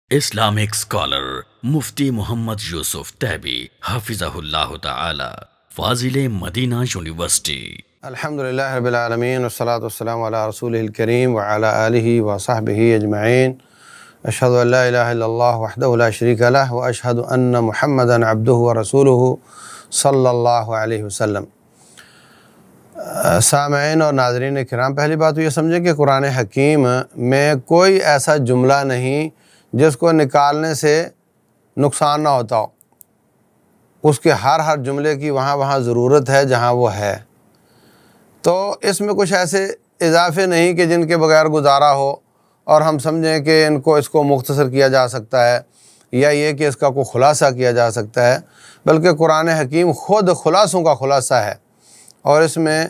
Islamic scholar Mufti Muhammad Yusuf Taibi Hafizahullah Ta'ala, Fazil Madina University. الحمدللہ رب العالمین والصلاة والسلام علی رسولہ الکریم وعلی آلہ وصحبہ اجمعین. اشہد ان لا الہ الا اللہ وحدہ لا شریک لہ واشہد ان محمدا عبدہ ورسولہ صلی اللہ علیہ وسلم. سامعین اور ناظرین کرام، پہلی بات تو یہ سمجھیں کہ قرآن حکیم میں کوئی ایسا جملہ نہیں جس کو نکالنے سے نقصان نہ ہوتا ہو. اس کے ہر جملے کی وہاں ضرورت ہے جہاں وہ ہے. تو اس میں کچھ ایسے اضافے نہیں کہ جن کے بغیر گزارا ہو اور ہم سمجھیں کہ اس کو مختصر کیا جا سکتا ہے یا یہ کہ اس کا کوئی خلاصہ کیا جا سکتا ہے، بلکہ قرآن حکیم خود خلاصوں کا خلاصہ ہے اور اس میں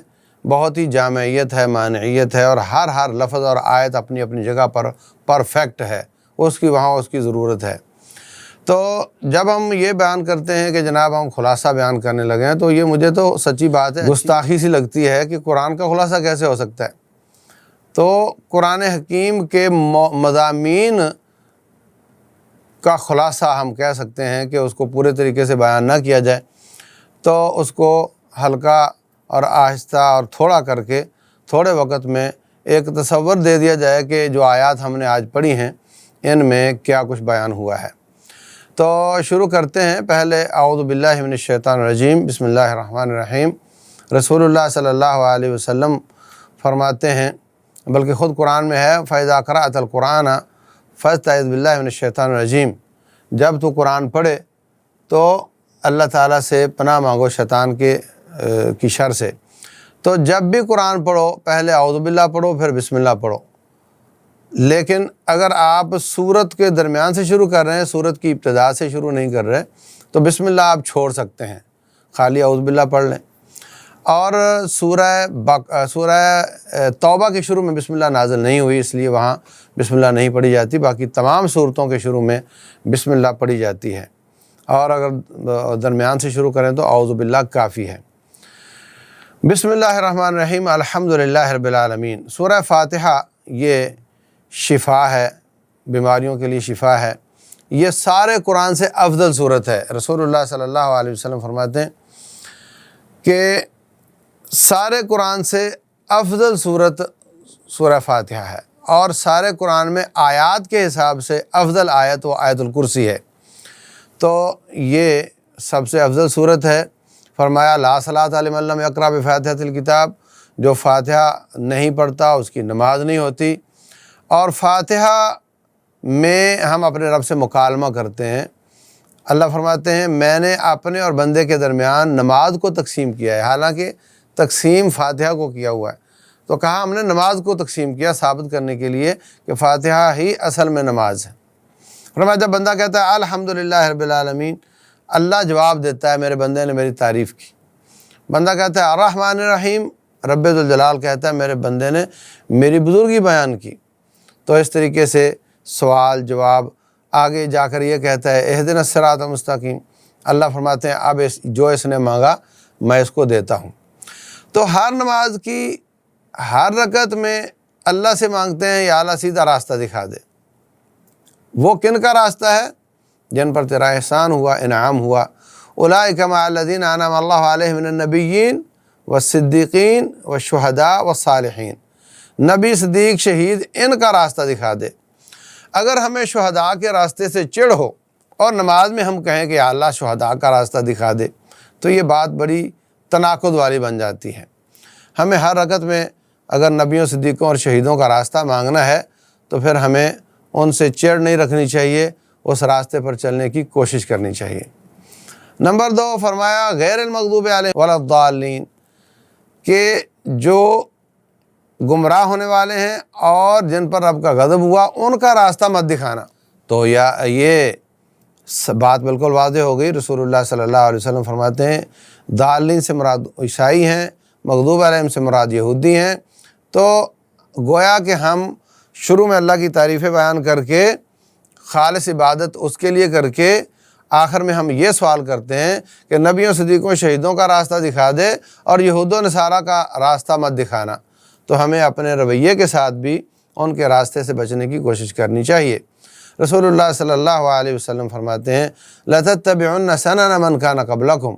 بہت ہی جامعیت ہے، مانعیت ہے، اور ہر لفظ اور آیت اپنی اپنی جگہ پر پرفیکٹ ہے. اس کی ضرورت ہے. تو جب ہم یہ بیان کرتے ہیں کہ جناب ہم خلاصہ بیان کرنے لگے ہیں، تو یہ مجھے تو سچی بات ہے گستاخی سی لگتی ہے کہ قرآن کا خلاصہ کیسے ہو سکتا ہے. تو قرآن حکیم کے مضامین کا خلاصہ ہم کہہ سکتے ہیں کہ اس کو پورے طریقے سے بیان نہ کیا جائے تو اس کو ہلکا اور آہستہ اور تھوڑا کر کے تھوڑے وقت میں ایک تصور دے دیا جائے کہ جو آیات ہم نے آج پڑھی ہیں ان میں کیا کچھ بیان ہوا ہے. تو شروع کرتے ہیں. پہلے اعوذ باللہ من الشیطان الرجیم، بسم اللہ الرحمن الرحیم. رسول اللہ صلی اللہ علیہ وسلم فرماتے ہیں، بلکہ خود قرآن میں ہے، فَإِذَا قَرَأْتَ الْقُرْآنَ فَاسْتَعِذْ بِاللَّهِ مِنَ الشَّيْطَانِ الرَّجِيمِ. جب تو قرآن پڑھے تو اللہ تعالیٰ سے پناہ مانگو شیطان کی شر سے. تو جب بھی قرآن پڑھو پہلے اعوذ باللہ پڑھو، پھر بسم اللہ پڑھو. لیکن اگر آپ سورت کے درمیان سے شروع کر رہے ہیں، سورت کی ابتدا سے شروع نہیں کر رہے، تو بسم اللہ آپ چھوڑ سکتے ہیں، خالی اعوذ باللہ پڑھ لیں. اور سورہ توبہ کے شروع میں بسم اللہ نازل نہیں ہوئی، اس لیے وہاں بسم اللہ نہیں پڑھی جاتی. باقی تمام صورتوں کے شروع میں بسم اللہ پڑھی جاتی ہے، اور اگر درمیان سے شروع کریں تو اعوذ باللہ کافی ہے. بسم اللہ الرحمن الرحیم، الحمدللہ رب العالمین. سورہ فاتحہ یہ شفا ہے، بیماریوں کے لیے شفا ہے. یہ سارے قرآن سے افضل صورت ہے. رسول اللہ صلی اللہ علیہ وسلم فرماتے ہیں کہ سارے قرآن سے افضل صورت سورہ فاتحہ ہے، اور سارے قرآن میں آیات کے حساب سے افضل آیت و آیت الکرسی ہے. تو یہ سب سے افضل صورت ہے. فرمایا لا صلاۃ لمن لم یقرأ بفاتحۃ الکتاب، جو فاتحہ نہیں پڑھتا اس کی نماز نہیں ہوتی. اور فاتحہ میں ہم اپنے رب سے مکالمہ کرتے ہیں. اللہ فرماتے ہیں میں نے اپنے اور بندے کے درمیان نماز کو تقسیم کیا ہے، حالانکہ تقسیم فاتحہ کو کیا ہوا ہے. تو کہا ہم نے نماز کو تقسیم کیا، ثابت کرنے کے لیے کہ فاتحہ ہی اصل میں نماز ہے. فرمایا جب بندہ کہتا ہے الحمدللہ رب العالمین، اللہ جواب دیتا ہے میرے بندے نے میری تعریف کی. بندہ کہتا ہے الرحمن الرحیم، رب ذوالجلال کہتا ہے میرے بندے نے میری بزرگی بیان کی. تو اس طریقے سے سوال جواب آگے جا کر یہ کہتا ہے اہدنا الصراط المستقیم. اللہ فرماتے ہیں اب جو اس نے مانگا میں اس کو دیتا ہوں. تو ہر نماز کی ہر رکعت میں اللہ سے مانگتے ہیں یا اللہ سیدھا راستہ دکھا دے. وہ کن کا راستہ ہے؟ جن پر تیرا احسان ہوا، انعام ہوا. اولئک مع الذین انعم اللہ علیہم من النبیین والصدیقین والشہداء والصالحین. نبی، صدیق، شہید، ان کا راستہ دکھا دے. اگر ہمیں شہداء کے راستے سے چڑ ہو اور نماز میں ہم کہیں کہ یا اللہ شہداء کا راستہ دکھا دے، تو یہ بات بڑی تناقض والی بن جاتی ہے. ہمیں ہر رکعت میں اگر نبیوں، صدیقوں اور شہیدوں کا راستہ مانگنا ہے تو پھر ہمیں ان سے چڑ نہیں رکھنی چاہیے، اس راستے پر چلنے کی کوشش کرنی چاہیے. نمبر 2 فرمایا غیر المغضوب علیہم ولا الضالین، کہ جو گمراہ ہونے والے ہیں اور جن پر رب کا غضب ہوا ان کا راستہ مت دکھانا. تو یہ بات بالکل واضح ہو گئی. رسول اللہ صلی اللہ علیہ وسلم فرماتے ہیں ضالین سے مراد عیسائی ہیں، مغضوب علیہم سے مراد یہودی ہیں. تو گویا کہ ہم شروع میں اللہ کی تعریفیں بیان کر کے خالص عبادت اس کے لیے کر کے آخر میں ہم یہ سوال کرتے ہیں کہ نبیوں، صدیقوں، شہیدوں کا راستہ دکھا دے اور یہود و نصارہ کا راستہ مت دکھانا. تو ہمیں اپنے رویے کے ساتھ بھی ان کے راستے سے بچنے کی کوشش کرنی چاہیے. رسول اللہ صلی اللہ علیہ وسلم فرماتے ہیں لَتَتَّبِعُنَّ سَنَنَ مَنْ كَانَ قَبْلَكُمْ،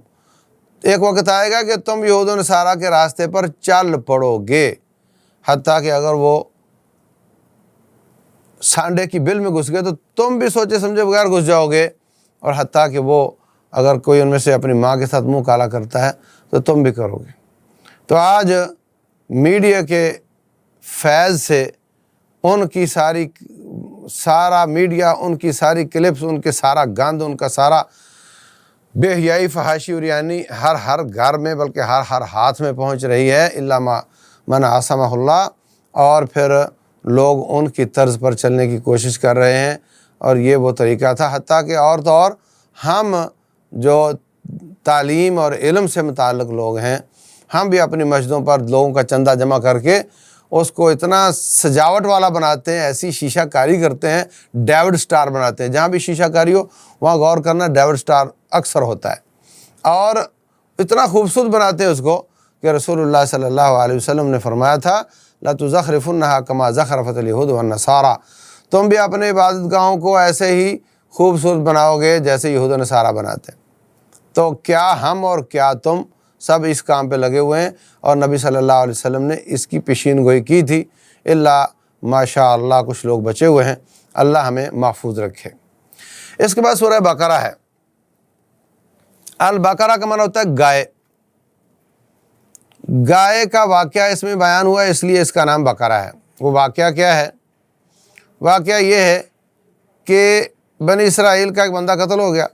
ایک وقت آئے گا کہ تم یہود و نصارہ کے راستے پر چل پڑو گے، حتیٰ کہ اگر وہ سانڈے کی بل میں گھس گئے تو تم بھی سوچے سمجھے بغیر گھس جاؤ گے، اور حتیٰ کہ وہ اگر کوئی ان میں سے اپنی ماں کے ساتھ منہ کالا کرتا ہے تو تم بھی کرو گے۔ تو آج میڈیا کے فیض سے ان کی سارا میڈیا، ان کی ساری کلپس، ان کے سارا گند، ان کا سارا بے حیائی، فحاشی اور یعنی ہر گھر میں بلکہ ہر ہاتھ میں پہنچ رہی ہے، الا من عصمہ اللہ، اور پھر لوگ ان کی طرز پر چلنے کی کوشش کر رہے ہیں، اور یہ وہ طریقہ تھا۔ حتیٰ کہ اور تو اور ہم جو تعلیم اور علم سے متعلق لوگ ہیں، ہم بھی اپنی مسجدوں پر لوگوں کا چندہ جمع کر کے اس کو اتنا سجاوٹ والا بناتے ہیں، ایسی شیشہ کاری کرتے ہیں، ڈیوڈ سٹار بناتے ہیں۔ جہاں بھی شیشہ کاری ہو وہاں غور کرنا، ڈیوڈ سٹار اکثر ہوتا ہے، اور اتنا خوبصورت بناتے ہیں اس کو کہ رسول اللہ صلی اللہ علیہ وسلم نے فرمایا تھا لَتُزَخْرِفُنَّهَا كَمَا زَخْرَفَتِ الْيَهُودُ وَالنَّصَارَى، تم بھی اپنے عبادت گاہوں کو ایسے ہی خوبصورت بناؤ گے جیسے یہود و نصارہ بناتے ہیں۔ تو کیا ہم اور کیا تم سب اس کام پہ لگے ہوئے ہیں، اور نبی صلی اللہ علیہ وسلم نے اس کی پیشین گوئی کی تھی، الا ماشاء اللہ کچھ لوگ بچے ہوئے ہیں، اللہ ہمیں محفوظ رکھے۔ اس کے بعد سورہ بقرہ ہے۔ البقرہ کا معنی ہوتا ہے گائے۔ گائے کا واقعہ اس میں بیان ہوا ہے، اس لیے اس کا نام بقرہ ہے۔ وہ واقعہ کیا ہے؟ واقعہ یہ ہے کہ بنی اسرائیل کا ایک بندہ قتل ہو گیا۔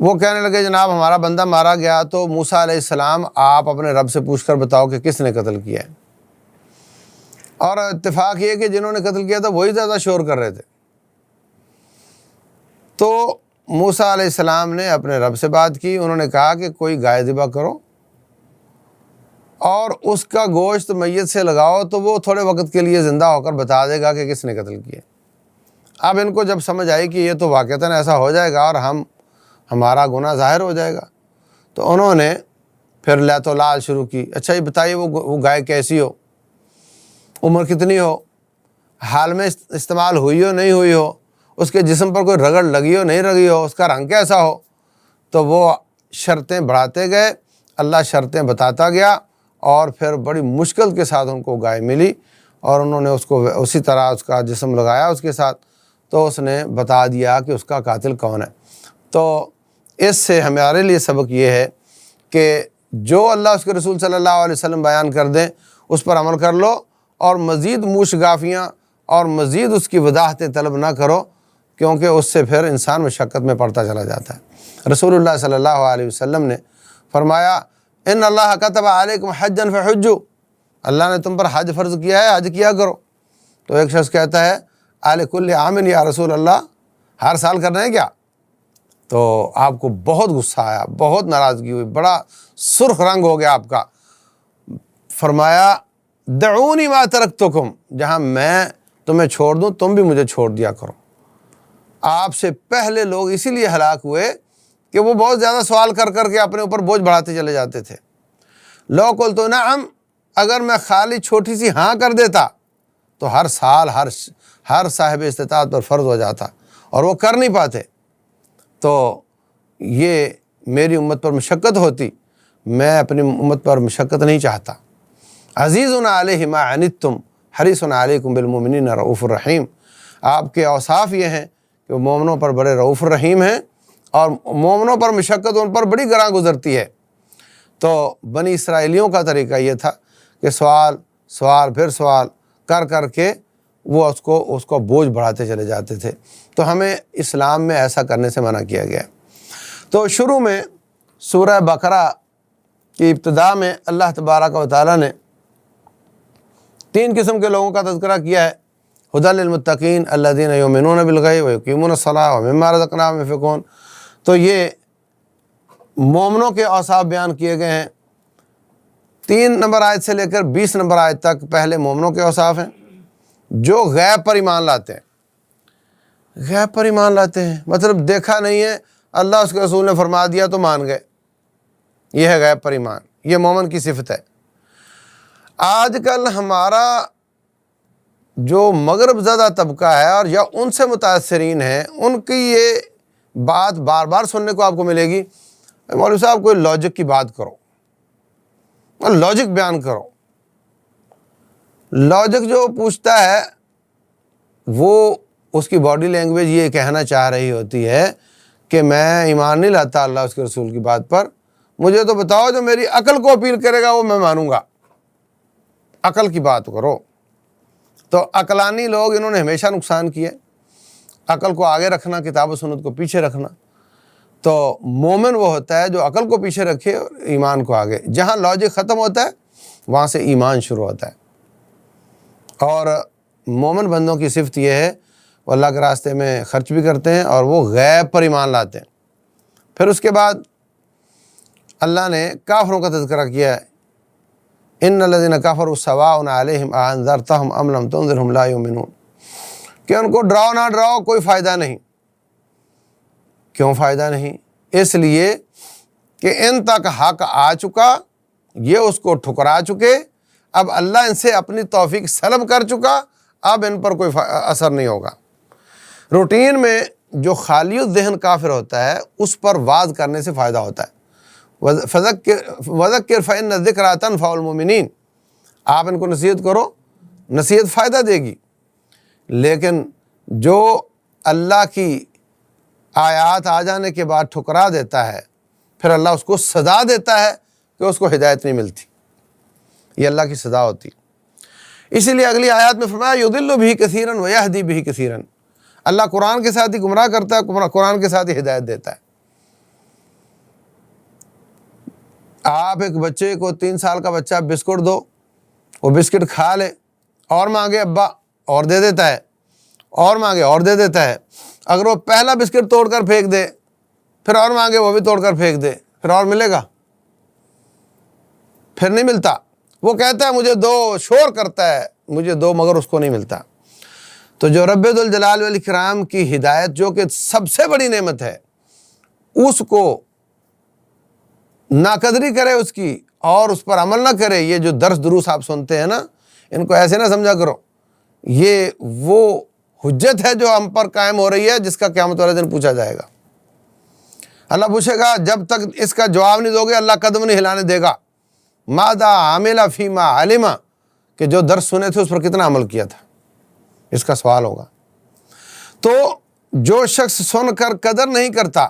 وہ کہنے لگے جناب ہمارا بندہ مارا گیا، تو موسیٰ علیہ السلام آپ اپنے رب سے پوچھ کر بتاؤ کہ کس نے قتل کیا ہے۔ اور اتفاق یہ کہ جنہوں نے قتل کیا تھا وہی زیادہ شور کر رہے تھے۔ تو موسیٰ علیہ السلام نے اپنے رب سے بات کی، انہوں نے کہا کہ کوئی گائے ذبح کرو اور اس کا گوشت میت سے لگاؤ، تو وہ تھوڑے وقت کے لیے زندہ ہو کر بتا دے گا کہ کس نے قتل کیا۔ اب ان کو جب سمجھ آئی کہ یہ تو واقعتاً ایسا ہو جائے گا اور ہمارا گناہ ظاہر ہو جائے گا، تو انہوں نے پھر لعت و لال شروع کی۔ اچھا یہ بتائیے وہ گائے کیسی ہو، عمر کتنی ہو، حال میں استعمال ہوئی ہو نہیں ہوئی ہو، اس کے جسم پر کوئی رگڑ لگی ہو نہیں لگی ہو، اس کا رنگ کیسا ہو۔ تو وہ شرطیں بڑھاتے گئے، اللہ شرطیں بتاتا گیا، اور پھر بڑی مشکل کے ساتھ ان کو گائے ملی، اور انہوں نے اس کو اسی طرح اس کا جسم لگایا اس کے ساتھ، تو اس نے بتا دیا کہ اس کا قاتل کون ہے۔ تو اس سے ہمارے لیے سبق یہ ہے کہ جو اللہ اس کے رسول صلی اللہ علیہ وسلم بیان کر دیں اس پر عمل کر لو، اور مزید موش گافیاں اور مزید اس کی وضاحتیں طلب نہ کرو، کیونکہ اس سے پھر انسان مشقت میں پڑتا چلا جاتا ہے۔ رسول اللہ صلی اللہ علیہ وسلم نے فرمایا ان اللہ کتب علیکم حجا فحجوا، اللہ نے تم پر حج فرض کیا ہے، حج کیا کرو۔ تو ایک شخص کہتا ہے لکل عام یا رسول اللہ، ہر سال کرنا ہے کیا؟ تو آپ کو بہت غصہ آیا، بہت ناراضگی ہوئی، بڑا سرخ رنگ ہو گیا آپ کا۔ فرمایا دعونی ما ترکتکم، جہاں میں تمہیں چھوڑ دوں تم بھی مجھے چھوڑ دیا کرو۔ آپ سے پہلے لوگ اسی لیے ہلاک ہوئے کہ وہ بہت زیادہ سوال کر کر کے اپنے اوپر بوجھ بڑھاتے چلے جاتے تھے۔ لو قلت نعم، اگر میں خالی چھوٹی سی ہاں کر دیتا تو ہر سال ہر صاحب استطاعت پر فرض ہو جاتا، اور وہ کر نہیں پاتے، تو یہ میری امت پر مشقت ہوتی۔ میں اپنی امت پر مشقت نہیں چاہتا۔ عزیز علیہ ما عنتم حریص علیکم بالمؤمنین رؤوف الرحیم، آپ کے اوصاف یہ ہیں کہ وہ مومنوں پر بڑے رؤوف الرحیم ہیں، اور مومنوں پر مشقت ان پر بڑی گراں گزرتی ہے۔ تو بنی اسرائیلیوں کا طریقہ یہ تھا کہ سوال پھر سوال کر کر کے وہ اس کو بوجھ بڑھاتے چلے جاتے تھے۔ تو ہمیں اسلام میں ایسا کرنے سے منع کیا گیا ہے۔ تو شروع میں سورہ بقرہ کی ابتدا میں اللہ تبارک و تعالیٰ نے 3 قسم کے لوگوں کا تذکرہ کیا ہے۔ ھدی للمتقین الذین یؤمنون بالغیب ویقیمون الصلاۃ ومما رزقناہم ینفقون۔ تو یہ مومنوں کے اوصاف بیان کیے گئے ہیں۔ 3 نمبر آیت سے لے کر 20 نمبر آیت تک پہلے مومنوں کے اوصاف ہیں، جو غیب پر ایمان لاتے ہیں۔ غیب پر ایمان لاتے ہیں مطلب دیکھا نہیں ہے، اللہ اس کے رسول نے فرما دیا تو مان گئے، یہ ہے غیب پر ایمان، یہ مومن کی صفت ہے۔ آج کل ہمارا جو مغرب زدہ طبقہ ہے اور یا ان سے متاثرین ہیں، ان کی یہ بات بار بار سننے کو آپ کو ملے گی، مولوی صاحب کوئی لاجک کی بات کرو اور لاجک بیان کرو۔ لاجک جو پوچھتا ہے وہ اس کی باڈی لینگویج یہ کہنا چاہ رہی ہوتی ہے کہ میں ایمان نہیں لاتا اللہ اس کے رسول کی بات پر، مجھے تو بتاؤ جو میری عقل کو اپیل کرے گا وہ میں مانوں گا، عقل کی بات کرو۔ تو عقلانی لوگ انہوں نے ہمیشہ نقصان کیا، عقل کو آگے رکھنا، کتاب و سنت کو پیچھے رکھنا۔ تو مومن وہ ہوتا ہے جو عقل کو پیچھے رکھے اور ایمان کو آگے۔ جہاں لاجک ختم ہوتا ہے وہاں سے ایمان شروع ہوتا ہے۔ اور مومن بندوں کی صفت یہ ہے وہ اللہ کے راستے میں خرچ بھی کرتے ہیں اور وہ غیب پر ایمان لاتے ہیں۔ پھر اس کے بعد اللہ نے کافروں کا تذکرہ کیا ہے، ان الذین کفروا سواء علیہم اانذرتہم ام لم تنذرہم لا یؤمنون، کہ ان کو ڈراؤ نہ ڈراؤ کوئی فائدہ نہیں۔ کیوں فائدہ نہیں؟ اس لیے کہ ان تک حق آ چکا، یہ اس کو ٹھکرا چکے، اب اللہ ان سے اپنی توفیق سلب کر چکا، اب ان پر کوئی اثر نہیں ہوگا۔ روٹین میں جو خالی الذہن کافر ہوتا ہے اس پر واز کرنے سے فائدہ ہوتا ہے۔ وذکر فإن الذکریٰ تنفع المؤمنین، آپ ان کو نصیحت کرو، نصیحت فائدہ دے گی۔ لیکن جو اللہ کی آیات آ جانے کے بعد ٹھکرا دیتا ہے، پھر اللہ اس کو سزا دیتا ہے کہ اس کو ہدایت نہیں ملتی، یہ اللہ کی سزا ہوتی۔ اسی لیے اگلی آیات میں فرمایا یضل بہ کثیرا ویہدی بہ کثیرا، اللہ قرآن کے ساتھ ہی گمراہ کرتا ہے، قرآن کے ساتھ ہی ہدایت دیتا ہے۔ آپ ایک بچے کو 3 سال کا بچہ بسکٹ دو، وہ بسکٹ کھا لے، اور مانگے ابا اور دے دیتا ہے، اور مانگے اور دے دیتا ہے۔ اگر وہ پہلا بسکٹ توڑ کر پھینک دے، پھر اور مانگے وہ بھی توڑ کر پھینک دے، پھر اور ملے گا؟ پھر نہیں ملتا۔ وہ کہتا ہے مجھے دو، شور کرتا ہے مجھے دو، مگر اس کو نہیں ملتا۔ تو جو رب ذوالجلال والاکرام کی ہدایت جو کہ سب سے بڑی نعمت ہے، اس کو ناقدری کرے اس کی اور اس پر عمل نہ کرے، یہ جو درس دروس آپ سنتے ہیں نا، ان کو ایسے نہ سمجھا کرو، یہ وہ حجت ہے جو ہم پر قائم ہو رہی ہے، جس کا قیامت والے دن پوچھا جائے گا۔ اللہ پوچھے گا، جب تک اس کا جواب نہیں دو گے اللہ قدم نہیں ہلانے دے گا۔ ماذا عمل فیما علم، کہ جو درس سنے تھے اس پر کتنا عمل کیا تھا، اس کا سوال ہوگا۔ تو جو شخص سن کر قدر نہیں کرتا،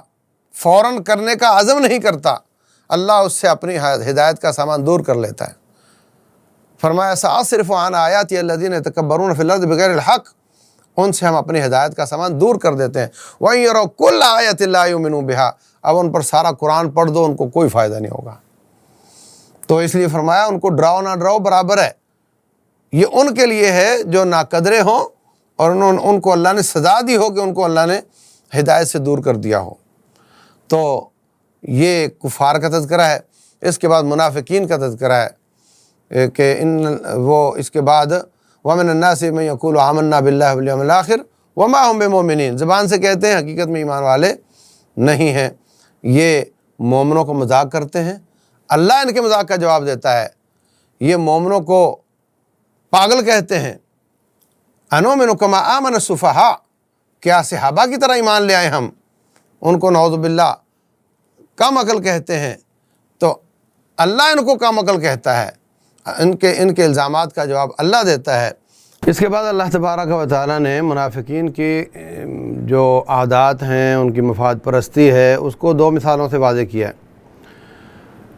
فوراً کرنے کا عزم نہیں کرتا، اللہ اس سے اپنی ہدایت کا سامان دور کر لیتا ہے۔ فرمایا سأصرف عن آیاتی الذین یتکبرون فی الارض بغیر الحق، ان سے ہم اپنی ہدایت کا سامان دور کر دیتے ہیں۔ وَإِن يَرَوْا كُلَّ آیَةٍ لَا يُؤْمِنُوا بِهَا، اب ان پر سارا قرآن پڑھ دو ان کو کوئی فائدہ نہیں ہوگا۔ تو اس لیے فرمایا ان کو ڈراؤ نہ ڈراؤ برابر ہے، یہ ان کے لیے ہے جو ناقدرے ہوں اور ان کو اللہ نے سزا دی ہو کہ ان کو اللہ نے ہدایت سے دور کر دیا ہو۔ تو یہ کفار کا تذکرہ ہے۔ اس کے بعد منافقین کا تذکرہ ہے کہ وہ اس کے بعد وَمِنَ النَّاسِ مَن يَقُولُ آمَنَّا بِاللَّهِ وَالْيَوْمِ الْآخِرِ وَمَا هُم بِمُؤْمِنِينَ، زبان سے کہتے ہیں حقیقت میں ایمان والے نہیں ہیں۔ یہ مومنوں کو مذاق کرتے ہیں، اللہ ان کے مذاق کا جواب دیتا ہے۔ یہ مومنوں کو پاگل کہتے ہیں۔ أَنُؤْمِنُ كَمَا آمَنَ السُّفَهَاءُ، کیا صحابہ کی طرح ایمان لے آئے ہم؟ ان کو نعوذ باللہ کم عقل کہتے ہیں، تو اللہ ان کو کم عقل کہتا ہے۔ ان کے الزامات کا جواب اللہ دیتا ہے۔ اس کے بعد اللہ تبارک و تعالیٰ نے منافقین کی جو عادات ہیں، ان کی مفاد پرستی ہے، اس کو 2 مثالوں سے واضح کیا ہے۔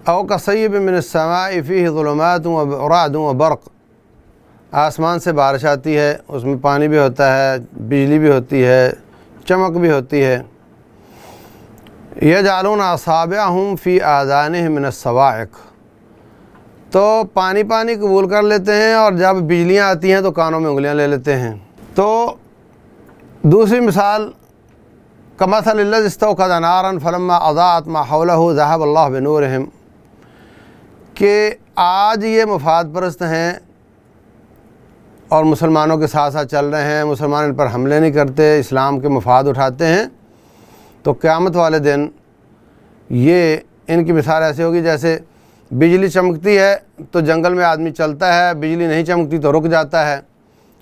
او کصیب من السماء فیہ ظلمات ورعد وبرق، آسمان سے بارش آتی ہے، اس میں پانی بھی ہوتا ہے، بجلی بھی ہوتی ہے، چمک بھی ہوتی ہے۔ یجعلون اصابعہم فی آذانہم من الصواعق، تو پانی قبول کر لیتے ہیں اور جب بجلیاں آتی ہیں تو کانوں میں انگلیاں لے لیتے ہیں۔ تو دوسری مثال کمثل الذی استوقد نارا فلما اضاءت ما حولہ ذہب اللہ بنورہم، کہ آج یہ مفاد پرست ہیں اور مسلمانوں کے ساتھ ساتھ چل رہے ہیں، مسلمان ان پر حملے نہیں کرتے، اسلام کے مفاد اٹھاتے ہیں، تو قیامت والے دن یہ ان کی مثال ایسے ہوگی جیسے بجلی چمکتی ہے تو جنگل میں آدمی چلتا ہے، بجلی نہیں چمکتی تو رک جاتا ہے،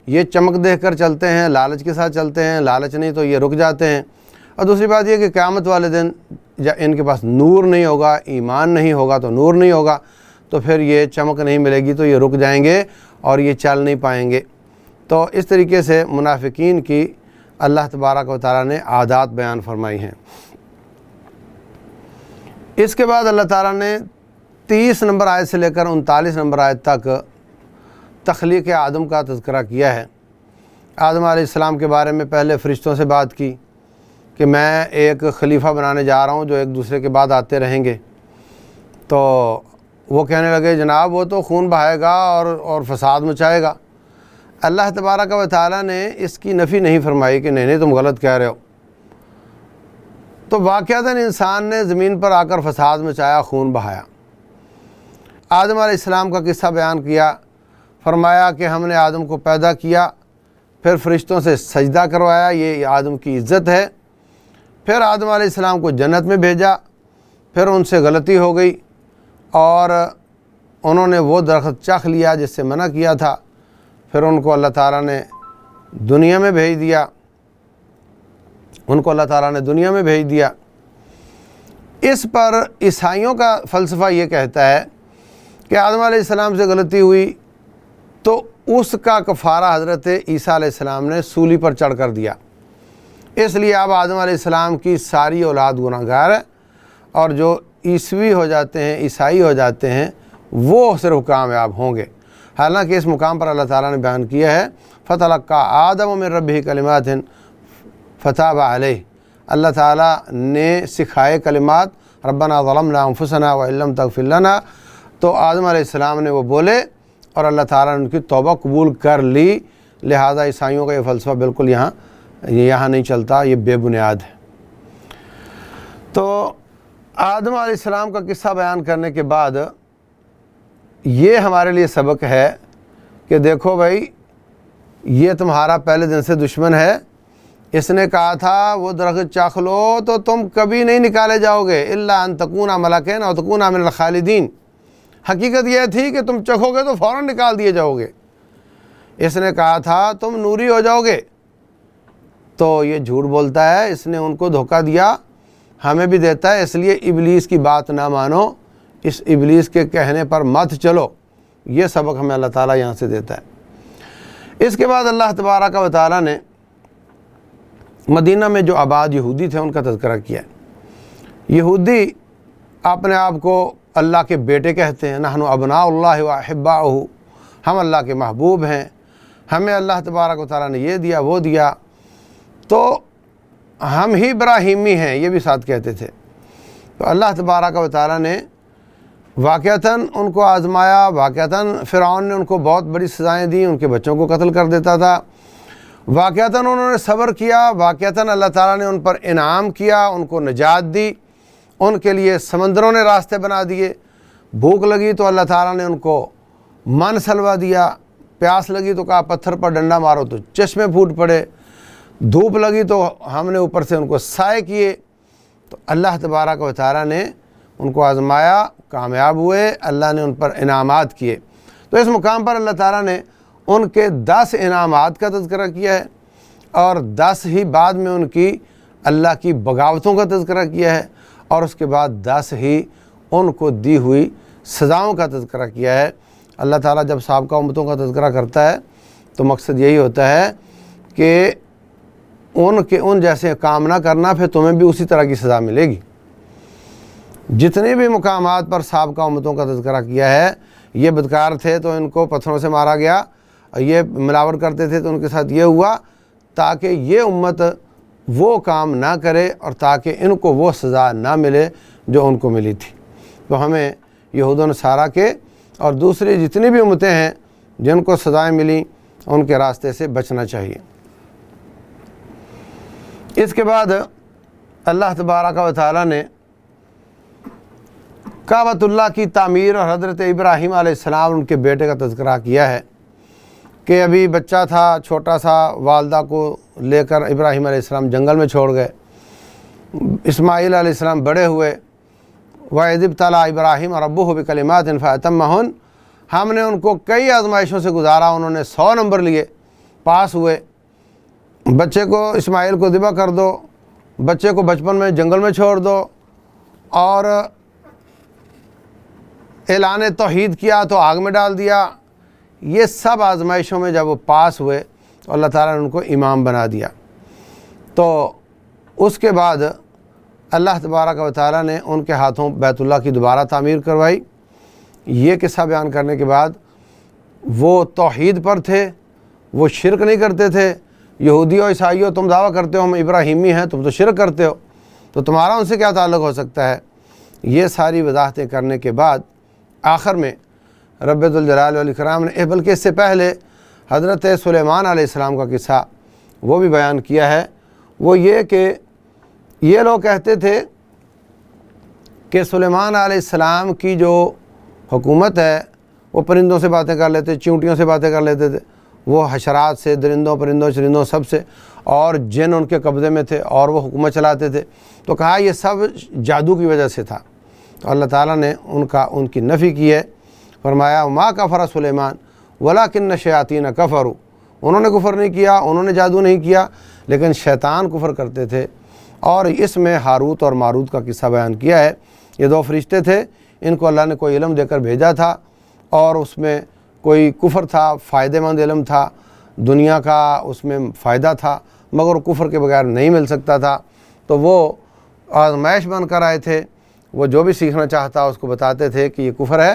یہ چمک دیکھ کر چلتے ہیں، لالچ کے ساتھ چلتے ہیں، لالچ نہیں تو یہ رک جاتے ہیں۔ اور دوسری بات یہ کہ قیامت والے دن ان کے پاس نور نہیں ہوگا، ایمان نہیں ہوگا تو نور نہیں ہوگا، تو پھر یہ چمک نہیں ملے گی تو یہ رک جائیں گے اور یہ چل نہیں پائیں گے۔ تو اس طریقے سے منافقین کی اللہ تبارک و تعالیٰ نے عادات بیان فرمائی ہیں۔ اس کے بعد اللہ تعالیٰ نے 30 نمبر آیت سے لے کر 39 نمبر آیت تک تخلیق آدم کا تذکرہ کیا ہے۔ آدم علیہ السلام کے بارے میں پہلے فرشتوں سے بات کی کہ میں ایک خلیفہ بنانے جا رہا ہوں جو ایک دوسرے کے بعد آتے رہیں گے۔ تو وہ کہنے لگے جناب وہ تو خون بہائے گا اور فساد مچائے گا۔ اللہ تبارک و تعالیٰ نے اس کی نفی نہیں فرمائی کہ نہیں تم غلط کہہ رہے ہو۔ تو واقعتاً انسان نے زمین پر آ کر فساد مچایا، خون بہایا۔ آدم علیہ السلام کا قصہ بیان کیا، فرمایا کہ ہم نے آدم کو پیدا کیا، پھر فرشتوں سے سجدہ کروایا، یہ آدم کی عزت ہے۔ پھر آدم علیہ السلام کو جنت میں بھیجا، پھر ان سے غلطی ہو گئی اور انہوں نے وہ درخت چکھ لیا جس سے منع کیا تھا، پھر ان کو اللہ تعالیٰ نے دنیا میں بھیج دیا، اس پر عیسائیوں کا فلسفہ یہ کہتا ہے کہ آدم علیہ السلام سے غلطی ہوئی تو اس کا کفارہ حضرت عیسیٰ علیہ السلام نے سولی پر چڑھ کر دیا، اس لیے اب آدم علیہ السلام کی ساری اولاد گناہ گار ہے، اور جو عیسوی ہو جاتے ہیں، عیسائی ہو جاتے ہیں، وہ صرف کامیاب ہوں گے۔ حالانکہ اس مقام پر اللہ تعالیٰ نے بیان کیا ہے فَتَلَقَّىٰ آدَمُ مِن رَبِّهِ کَلِمَاتٍ فَتَابَ عَلَيْهِ، اللہ تعالیٰ نے سکھائے کلمات ربنا ظلمنا انفسنا وَإِن لَّمْ تَغْفِرْ لَنَا، تو آدم علیہ السلام نے وہ بولے اور اللہ تعالیٰ نے ان کی توبہ قبول کر لی۔ لہذا عیسائیوں کا یہ فلسفہ بالکل یہاں نہیں چلتا، یہ بے بنیاد ہے۔ تو آدم علیہ السلام کا قصہ بیان کرنے کے بعد یہ ہمارے لیے سبق ہے کہ دیکھو بھائی یہ تمہارا پہلے دن سے دشمن ہے، اس نے کہا تھا وہ درخت چاخ لو تو تم کبھی نہیں نکالے جاؤ گے الا ان تکونا ملکین او تکونا من الخالدین، حقیقت یہ تھی کہ تم چکھو گے تو فوراً نکال دیے جاؤ گے۔ اس نے کہا تھا تم نوری ہو جاؤ گے، تو یہ جھوٹ بولتا ہے، اس نے ان کو دھوکہ دیا، ہمیں بھی دیتا ہے، اس لیے ابلیس کی بات نہ مانو، اس ابلیس کے کہنے پر مت چلو۔ یہ سبق ہمیں اللہ تعالیٰ یہاں سے دیتا ہے۔ اس کے بعد اللہ تبارک و تعالیٰ نے مدینہ میں جو آباد یہودی تھے ان کا تذکرہ کیا ہے۔ یہودی اپنے آپ کو اللہ کے بیٹے کہتے ہیں، نحن ابناء اللہ و احباؤہ، ہم اللہ کے محبوب ہیں، ہمیں اللہ تبارک و تعالیٰ نے یہ دیا وہ دیا، تو ہم ہی ابراہیمی ہیں، یہ بھی ساتھ کہتے تھے۔ تو اللہ تبارک و تعالیٰ نے واقعتاً ان کو آزمایا، واقعتاً فرعون نے ان کو بہت بڑی سزائیں دیں، ان کے بچوں کو قتل کر دیتا تھا، واقعتاً انہوں نے صبر کیا، واقعتاً اللہ تعالیٰ نے ان پر انعام کیا، ان کو نجات دی، ان کے لیے سمندروں نے راستے بنا دیے، بھوک لگی تو اللہ تعالیٰ نے ان کو من سلوا دیا، پیاس لگی تو کہا پتھر پر ڈنڈا مارو تو چشمے پھوٹ پڑے، دھوپ لگی تو ہم نے اوپر سے ان کو سائے کیے۔ تو اللہ تبارک و تعالیٰ نے ان کو آزمایا، کامیاب ہوئے، اللہ نے ان پر انعامات کیے۔ تو اس مقام پر اللہ تعالیٰ نے ان کے 10 انعامات کا تذکرہ کیا ہے، اور 10 ہی بعد میں ان کی اللہ کی بغاوتوں کا تذکرہ کیا ہے، اور اس کے بعد 10 ہی ان کو دی ہوئی سزاؤں کا تذکرہ کیا ہے۔ اللہ تعالیٰ جب سابقہ امتوں کا تذکرہ کرتا ہے تو مقصد یہی ہوتا ہے کہ ان جیسے کام نہ کرنا، پھر تمہیں بھی اسی طرح کی سزا ملے گی۔ جتنے بھی مقامات پر سابقہ امتوں کا تذکرہ کیا ہے، یہ بدکار تھے تو ان کو پتھروں سے مارا گیا، یہ ملاوٹ کرتے تھے تو ان کے ساتھ یہ ہوا، تاکہ یہ امت وہ کام نہ کرے اور تاکہ ان کو وہ سزا نہ ملے جو ان کو ملی تھی۔ تو ہمیں یہود و نصارہ کے اور دوسری جتنی بھی امتیں ہیں جن کو سزائیں ملیں ان کے راستے سے بچنا چاہیے۔ اس کے بعد اللہ تبارک و تعالیٰ نے کعبۃ اللہ کی تعمیر اور حضرت ابراہیم علیہ السلام ان کے بیٹے کا تذکرہ کیا ہے کہ ابھی بچہ تھا چھوٹا سا، والدہ کو لے کر ابراہیم علیہ السلام جنگل میں چھوڑ گئے، اسماعیل علیہ السلام بڑے ہوئے، وَإِذِ ابْتَلَىٰ إِبْرَاهِيمَ رَبُّهُ بِكَلِمَاتٍ فَأَتَمَّهُنَّ، ہم نے ان کو کئی آزمائشوں سے گزارا، انہوں نے 100 نمبر لیے، پاس ہوئے، بچے کو اسماعیل کو ذبح کر دو، بچے کو بچپن میں جنگل میں چھوڑ دو، اور اعلان توحید کیا تو آگ میں ڈال دیا۔ یہ سب آزمائشوں میں جب وہ پاس ہوئے تو اللہ تعالیٰ نے ان کو امام بنا دیا۔ تو اس کے بعد اللہ تبارک و تعالیٰ نے ان کے ہاتھوں بیت اللہ کی دوبارہ تعمیر کروائی۔ یہ قصہ بیان کرنے کے بعد وہ توحید پر تھے، وہ شرک نہیں کرتے تھے۔ یہودیوں عیسائیوں تم دعویٰ کرتے ہو ہم ابراہیمی ہیں، تم تو شرک کرتے ہو، تو تمہارا ان سے کیا تعلق ہو سکتا ہے؟ یہ ساری وضاحتیں کرنے کے بعد آخر میں رب ذوالجلال والاکرام نے بلکہ اس سے پہلے حضرت سلیمان علیہ السلام کا قصہ وہ بھی بیان کیا ہے۔ وہ یہ کہ یہ لوگ کہتے تھے کہ سلیمان علیہ السلام کی جو حکومت ہے وہ پرندوں سے باتیں کر لیتے، چیونٹیوں سے باتیں کر لیتے تھے، وہ حشرات سے، درندوں پرندوں چرندوں سب سے، اور جن ان کے قبضے میں تھے اور وہ حکومت چلاتے تھے۔ تو کہا یہ سب جادو کی وجہ سے تھا۔ تو اللہ تعالیٰ نے ان کی نفی کی ہے، فرمایا ما کفر سلیمان ولکن الشیاطین کفروا، انہوں نے کفر نہیں کیا، انہوں نے جادو نہیں کیا، لیکن شیطان کفر کرتے تھے۔ اور اس میں ہاروت اور ماروت کا قصہ بیان کیا ہے۔ یہ دو فرشتے تھے، ان کو اللہ نے کوئی علم دے کر بھیجا تھا، اور اس میں کوئی کفر تھا، فائدہ مند علم تھا، دنیا کا اس میں فائدہ تھا، مگر کفر کے بغیر نہیں مل سکتا تھا۔ تو وہ آزمائش بن کر آئے تھے، وہ جو بھی سیکھنا چاہتا اس کو بتاتے تھے کہ یہ کفر ہے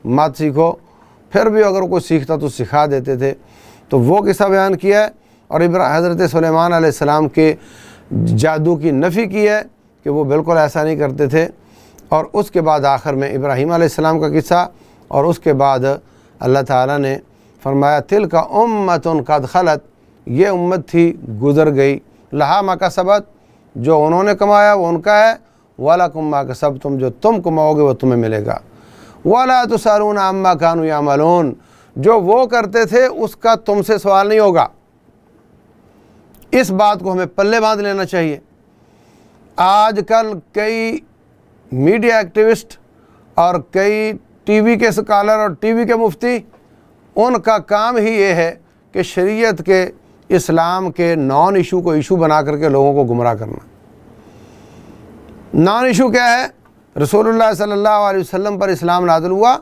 مت سیکھو، پھر بھی اگر کوئی سیکھتا تو سکھا دیتے تھے۔ تو وہ قصہ بیان کیا ہے، اور حضرت سلیمان علیہ السلام کے جادو کی نفی کی ہے کہ وہ بالکل ایسا نہیں کرتے تھے۔ اور اس کے بعد آخر میں ابراہیم علیہ السلام کا قصہ، اور اس کے بعد اللہ تعالیٰ نے فرمایا تلک امۃ قد خلت، یہ امت تھی گزر گئی، لہا ما کسبت، جو انہوں نے کمایا وہ ان کا ہے، وَلَكُمْ مَا كَسَبْتُمْ، جو تم کماؤ گے وہ تمہیں ملے گا، وَلَا تُسْأَلُونَ عَمَّا كَانُوا يَعْمَلُونَ، جو وہ کرتے تھے اس کا تم سے سوال نہیں ہوگا۔ اس بات کو ہمیں پلے باندھ لینا چاہیے۔ آج کل کئی میڈیا ایکٹیوسٹ اور کئی ٹی وی کے سکالر اور ٹی وی کے مفتی، ان کا کام ہی یہ ہے کہ شریعت کے، اسلام کے نان ایشو کو ایشو بنا کر کے لوگوں کو گمراہ کرنا۔ نان ایشو کیا ہے؟ رسول اللہ صلی اللہ علیہ وسلم پر اسلام نازل ہوا،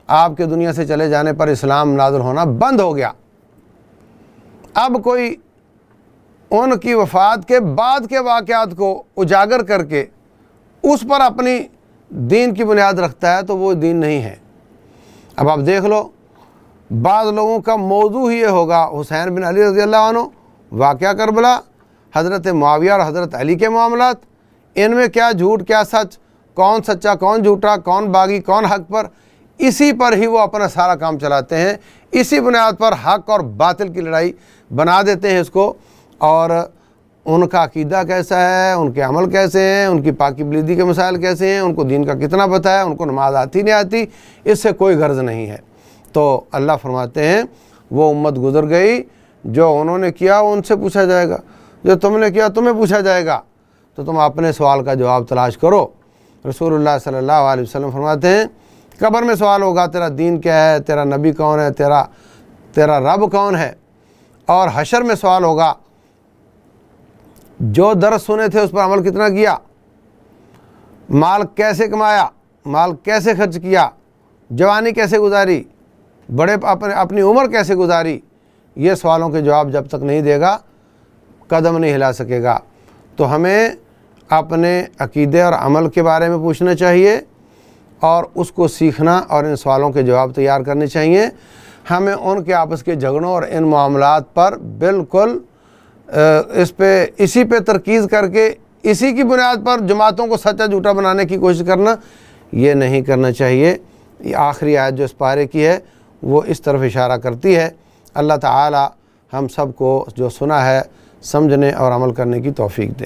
آپ کے دنیا سے چلے جانے پر اسلام نازل ہونا بند ہو گیا۔ اب کوئی ان کی وفات کے بعد کے واقعات کو اجاگر کر کے اس پر اپنی دین کی بنیاد رکھتا ہے تو وہ دین نہیں ہے۔ اب آپ دیکھ لو، بعض لوگوں کا موضوع ہی یہ ہوگا حسین بن علی رضی اللہ عنہ، واقعہ کربلا، حضرت معاویہ اور حضرت علی کے معاملات، ان میں کیا جھوٹ کیا سچ، کون سچا کون جھوٹا، کون باغی کون حق پر، اسی پر ہی وہ اپنا سارا کام چلاتے ہیں، اسی بنیاد پر حق اور باطل کی لڑائی بنا دیتے ہیں اس کو۔ اور ان کا عقیدہ کیسا ہے، ان کے عمل کیسے ہیں، ان کی پاکی بلیدی کے مسائل کیسے ہیں، ان کو دین کا کتنا پتہ ہے، ان کو نماز آتی نہیں آتی، اس سے کوئی غرض نہیں ہے۔ تو اللہ فرماتے ہیں وہ امت گزر گئی، جو انہوں نے کیا وہ ان سے پوچھا جائے گا، جو تم نے کیا تمہیں پوچھا جائے گا، تو تم اپنے سوال کا جواب تلاش کرو۔ رسول اللہ صلی اللہ علیہ وسلم فرماتے ہیں قبر میں سوال ہوگا تیرا دین کیا ہے، تیرا نبی کون ہے، تیرا رب کون ہے، اور حشر میں سوال ہوگا جو درس سنے تھے اس پر عمل کتنا کیا، مال کیسے کمایا، مال کیسے خرچ کیا، جوانی کیسے گزاری، اپنی عمر کیسے گزاری۔ یہ سوالوں کے جواب جب تک نہیں دے گا قدم نہیں ہلا سکے گا۔ تو ہمیں اپنے عقیدے اور عمل کے بارے میں پوچھنا چاہیے، اور اس کو سیکھنا اور ان سوالوں کے جواب تیار کرنے چاہیے۔ ہمیں ان کے آپس کے جھگڑوں اور ان معاملات پر بالکل اسی پہ ترکیز کر کے اسی کی بنیاد پر جماعتوں کو سچا جھوٹا بنانے کی کوشش کرنا، یہ نہیں کرنا چاہیے۔ یہ آخری آیت جو اس پارے کی ہے وہ اس طرف اشارہ کرتی ہے۔ اللہ تعالی ہم سب کو جو سنا ہے سمجھنے اور عمل کرنے کی توفیق دے۔